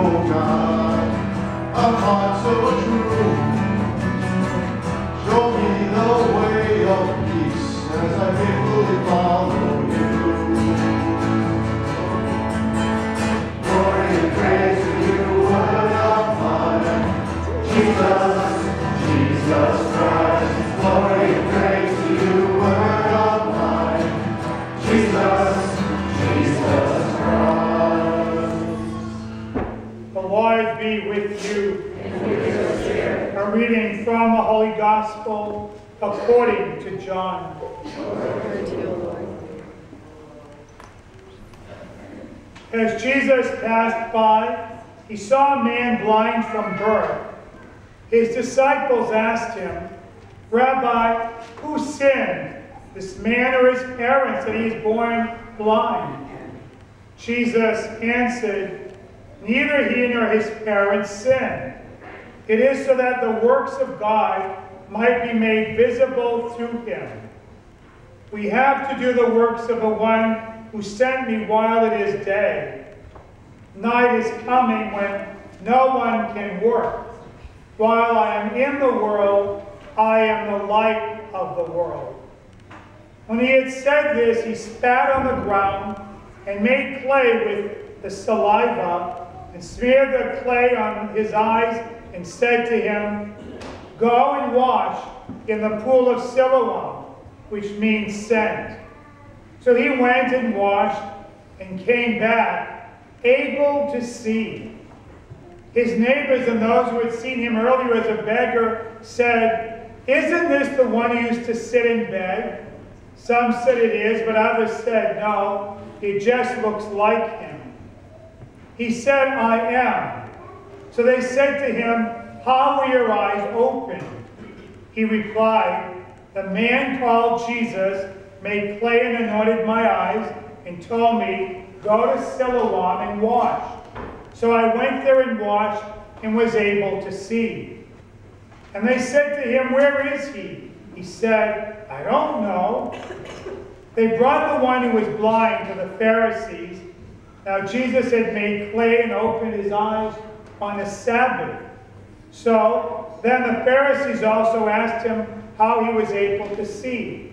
oh God, a heart so true. Show me the way of peace as I faithfully follow you. Glory and praise to you, Word of Father, Jesus, Jesus Christ. Glory and praise to you, Word of Father, Jesus, Jesus Christ. The Lord be with you. And with your spirit. A reading from the Holy Gospel according to John. Glory to you, Lord. As Jesus passed by, he saw a man blind from birth. His disciples asked him, Rabbi, who sinned, this man or his parents, that he is born blind? Jesus answered, neither he nor his parents sinned. It is so that the works of God might be made visible through him. We have to do the works of the one who sent me while it is day. Night is coming when no one can work. While I am in the world, I am the light of the world. When he had said this, he spat on the ground and made clay with the saliva and smeared the clay on his eyes and said to him, go and wash in the pool of Siloam, which means sent. So he went and washed and came back, able to see. His neighbors and those who had seen him earlier as a beggar said, isn't this the one who used to sit and beg? Some said it is, but others said, no, it just looks like him. He said, I am. So they said to him, how were your eyes opened? He replied, the man called Jesus made clay and anointed my eyes and told me, go to Siloam and wash. So I went there and washed and was able to see. And they said to him, where is he? He said, I don't know. They brought the one who was blind to the Pharisees. Now Jesus had made clay and opened his eyes on the Sabbath. So then the Pharisees also asked him how he was able to see.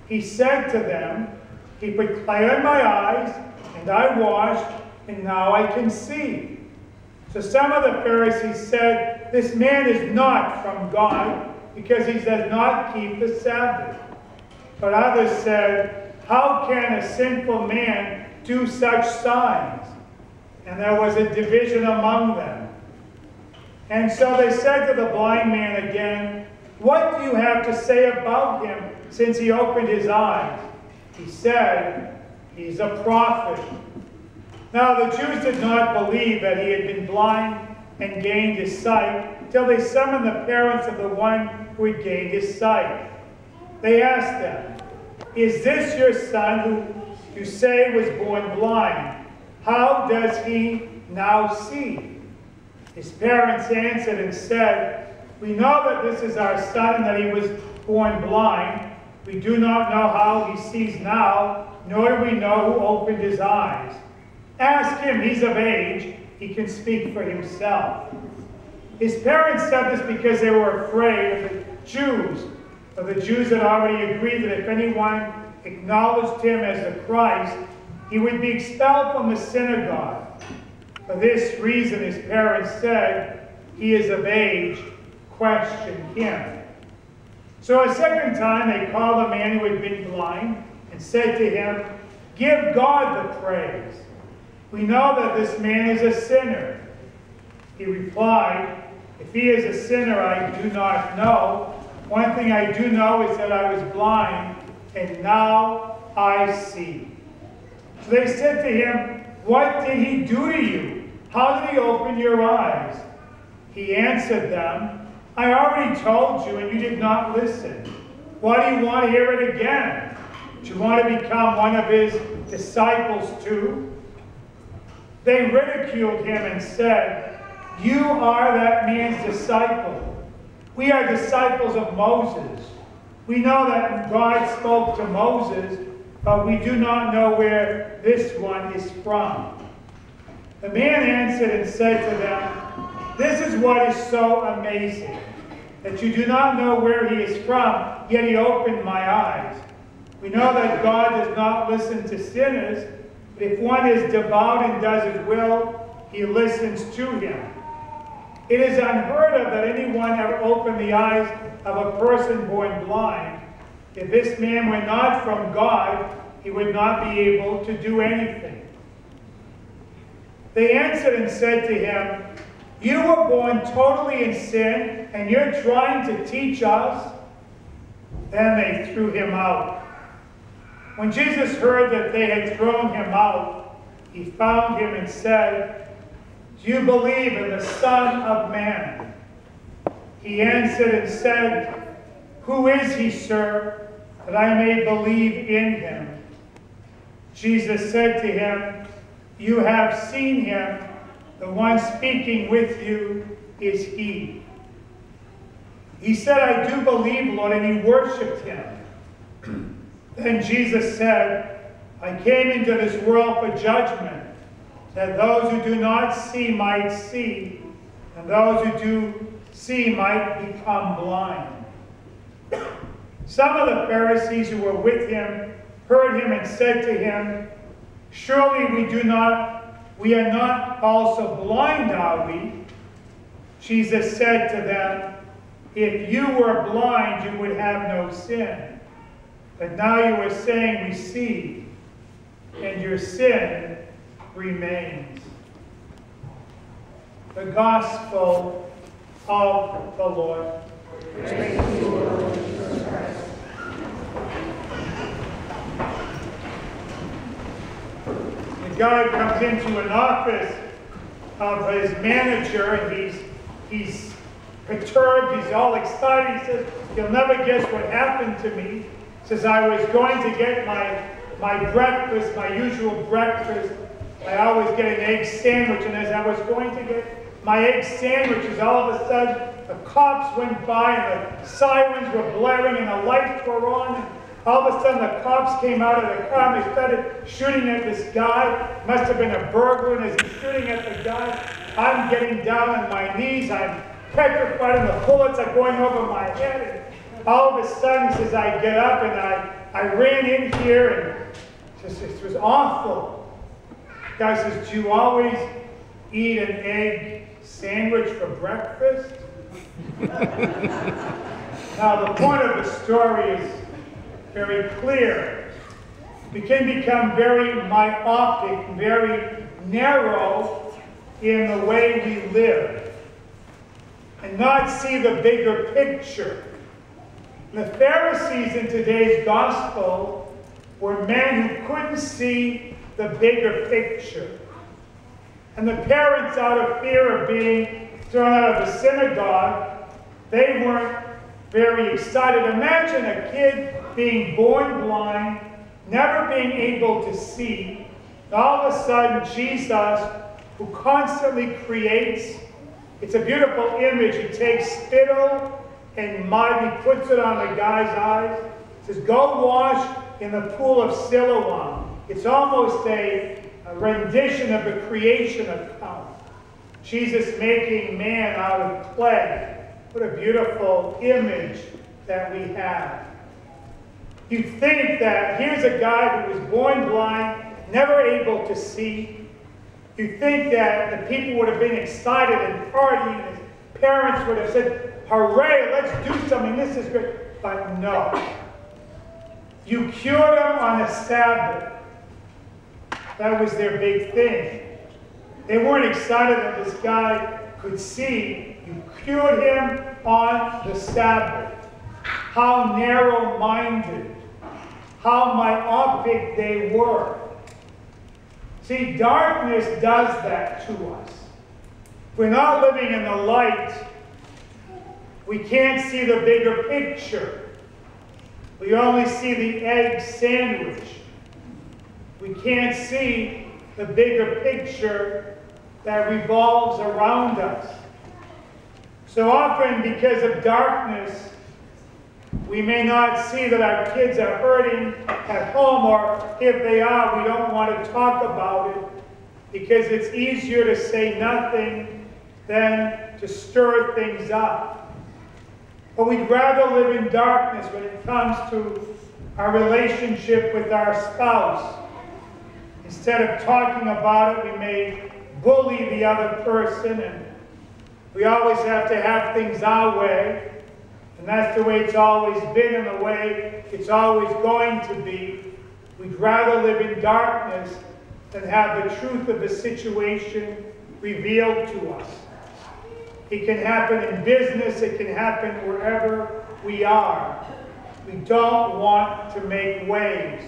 He said to them, he put clay on my eyes, and I washed, and now I can see. So some of the Pharisees said, this man is not from God, because he does not keep the Sabbath. But others said, how can a sinful man do such signs? And there was a division among them. And so they said to the blind man again, what do you have to say about him since he opened his eyes? He said, he's a prophet. Now the Jews did not believe that he had been blind and gained his sight till they summoned the parents of the one who had gained his sight. They asked them, is this your son who you say was born blind? How does he now see? His parents answered and said, we know that this is our son and that he was born blind. We do not know how he sees now, nor do we know who opened his eyes. Ask him, he's of age, he can speak for himself. His parents said this because they were afraid of the Jews. For the Jews had already agreed that if anyone acknowledged him as the Christ, he would be expelled from the synagogue. For this reason his parents said, he is of age, question him. So a second time they called the man who had been blind and said to him, give God the praise. We know that this man is a sinner. He replied, if he is a sinner, I do not know. One thing I do know is that I was blind, and now I see. So they said to him, what did he do to you? How did he open your eyes? He answered them, I already told you, and you did not listen. Why do you want to hear it again? Do you want to become one of his disciples too? They ridiculed him and said, you are that man's disciple. We are disciples of Moses. We know that God spoke to Moses, but we do not know where this one is from. The man answered and said to them, "This is what is so amazing, that you do not know where he is from, yet he opened my eyes. We know that God does not listen to sinners, but if one is devout and does his will, he listens to him. It is unheard of that anyone ever opened the eyes of a person born blind. If this man were not from God, he would not be able to do anything." They answered and said to him, "You were born totally in sin, and you're trying to teach us?" Then they threw him out. When Jesus heard that they had thrown him out, he found him and said, "Do you believe in the Son of Man?" He answered and said, "Who is he, sir, that I may believe in him?" Jesus said to him, "You have seen him. The one speaking with you is he." He said, "I do believe, Lord," and he worshipped him. Then Jesus said, "I came into this world for judgment, that those who do not see might see, and those who do see might become blind." Some of the Pharisees who were with him heard him and said to him, "Surely we are not also blind, are we?" Jesus said to them, "If you were blind, you would have no sin. But now you are saying we see, and your sin remains." The Gospel of the Lord. Praise to you, Lord Jesus Christ. The guy comes into an office of his manager, and he's perturbed, he's all excited. He says, "You'll never guess what happened to me." He says, "I was going to get my breakfast, my usual breakfast. I always get an egg sandwich, and as I was going to get my egg sandwiches, all of a sudden the cops went by and the sirens were blaring and the lights were on. And all of a sudden the cops came out of the car and they started shooting at this guy. Must have been a burglar, and as he's shooting at the guy, I'm getting down on my knees. I'm petrified, and the bullets are going over my head. And all of a sudden," he says, "I get up and I ran in here, and just, it was awful." The guy says, "Do you always eat an egg sandwich for breakfast?" Now, the point of the story is very clear. We can become very myopic, very narrow in the way we live, and not see the bigger picture. The Pharisees in today's gospel were men who couldn't see the bigger picture. And the parents, out of fear of being thrown out of the synagogue, they weren't very excited. Imagine a kid being born blind, never being able to see, and all of a sudden Jesus, who constantly creates, it's a beautiful image. He takes spittle and mud, he puts it on the guy's eyes. He says, "Go wash in the pool of Siloam." It's almost a rendition of the creation account. Jesus making man out of clay. What a beautiful image that we have. You think that here's a guy who was born blind, never able to see. You think that the people would have been excited and partying. His parents would have said, "Hooray, let's do something, this is great." But no. You cured him on the Sabbath. That was their big thing. They weren't excited that this guy could see. You cured him on the Sabbath. How narrow-minded, how myopic they were. See, darkness does that to us. If we're not living in the light, we can't see the bigger picture. We only see the egg sandwich. We can't see the bigger picture that revolves around us. So often, because of darkness, we may not see that our kids are hurting at home, or if they are, we don't want to talk about it. because it's easier to say nothing than to stir things up. But we'd rather live in darkness when it comes to our relationship with our spouse. Instead of talking about it, we may bully the other person, and we always have to have things our way. And that's the way it's always been and the way it's always going to be. We'd rather live in darkness than have the truth of the situation revealed to us. It can happen in business. It can happen wherever we are. We don't want to make waves,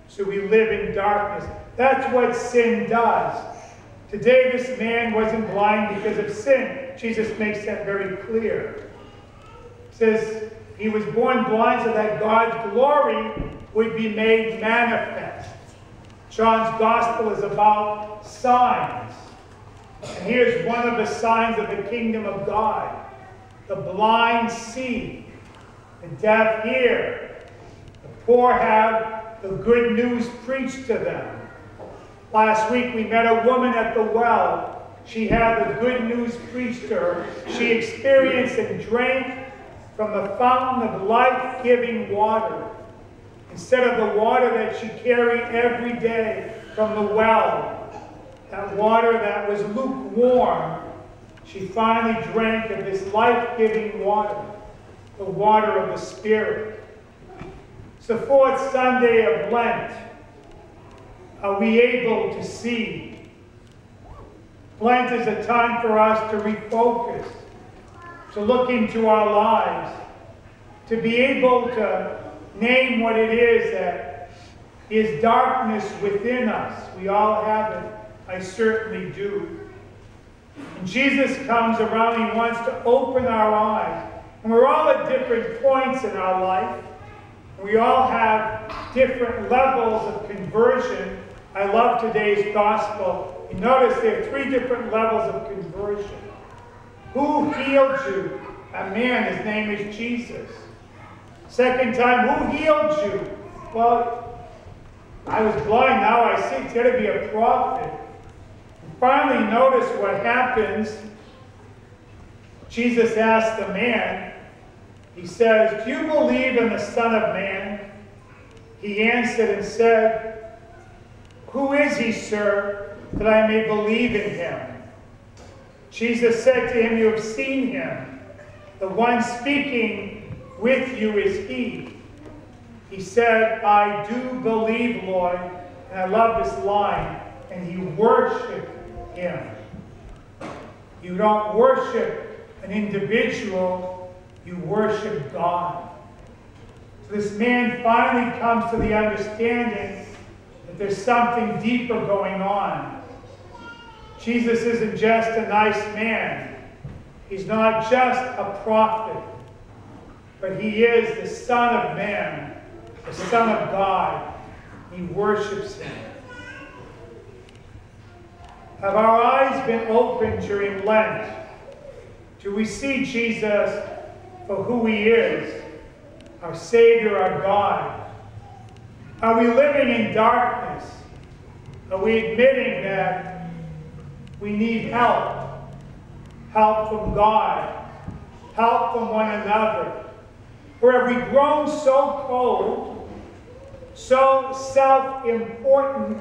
so we live in darkness. That's what sin does. Today, this man wasn't blind because of sin. Jesus makes that very clear. He says he was born blind so that God's glory would be made manifest. John's gospel is about signs. And here's one of the signs of the kingdom of God. The blind see, the deaf hear, the poor have the good news preached to them. Last week we met a woman at the well. She had the good news preached to her. She experienced and drank from the fountain of life-giving water, instead of the water that she carried every day from the well. That water that was lukewarm, she finally drank of this life-giving water, the water of the Spirit. It's the fourth Sunday of Lent. Are we able to see? Lent is a time for us to refocus, to look into our lives, to be able to name what it is that is darkness within us. We all have it. I certainly do. And Jesus comes around, he wants to open our eyes. And we're all at different points in our life. We all have different levels of conversion. I love today's gospel. You notice there are 3 different levels of conversion. Who healed you? A man, his name is Jesus. Second time, who healed you? Well, I was blind, now I see. It's got to be a prophet. And finally, notice what happens. Jesus asked the man, he says, "Do you believe in the Son of Man?" He answered and said, "Who is he, sir, that I may believe in him?" Jesus said to him, "You have seen him. The one speaking with you is he." He said, "I do believe, Lord." And I love this line. And he worshiped him. You don't worship an individual, you worship God. So this man finally comes to the understanding that there's something deeper going on. Jesus isn't just a nice man. He's not just a prophet. But he is the Son of Man, the Son of God. He worships him. Have our eyes been opened during Lent? Do we see Jesus for who he is, our Savior, our God? Are we living in darkness? Are we admitting that we need help? Help from God, help from one another. Or have we grown so cold, so self-important,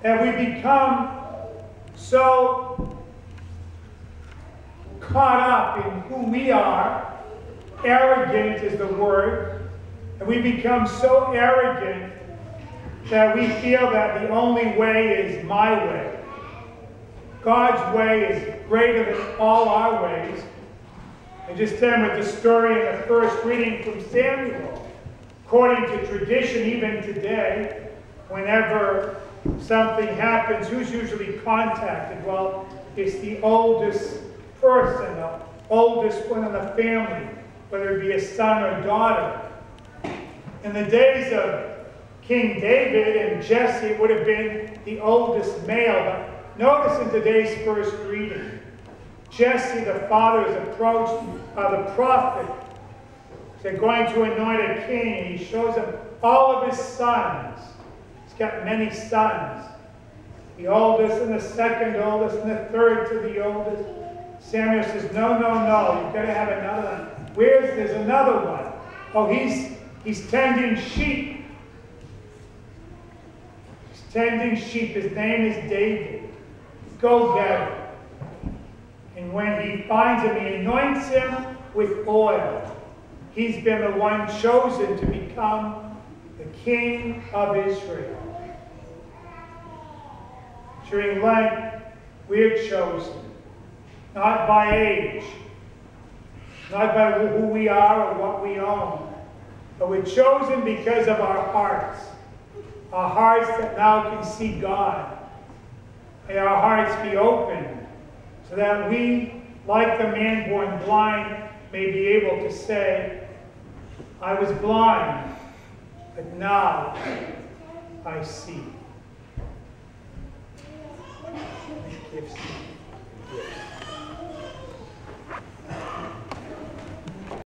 that we become so caught up in who we are? Arrogant is the word. And we become so arrogant that we feel that the only way is my way. God's way is greater than all our ways. I just end with the story in the first reading from Samuel. According to tradition, even today, whenever something happens, who's usually contacted? Well, it's the oldest person, the oldest one in the family, whether it be a son or daughter. In the days of King David and Jesse, it would have been the oldest male. But notice in today's first reading, Jesse, the father, is approached by the prophet. They're going to anoint a king, and he shows him all of his sons. He's got many sons. the oldest and the second oldest and the third to the oldest. Samuel says, no, no, no, you've got to have another one. There's another one. Oh, he's tending sheep. He's tending sheep. His name is David. Go get him. And when he finds him, he anoints him with oil. He's been the one chosen to become the king of Israel. During Lent, we're chosen. Not by age, not by who we are or what we own, but we're chosen because of our hearts that now can see God. May our hearts be open so that we, like the man born blind, may be able to say, I was blind, but now I see. Gifts.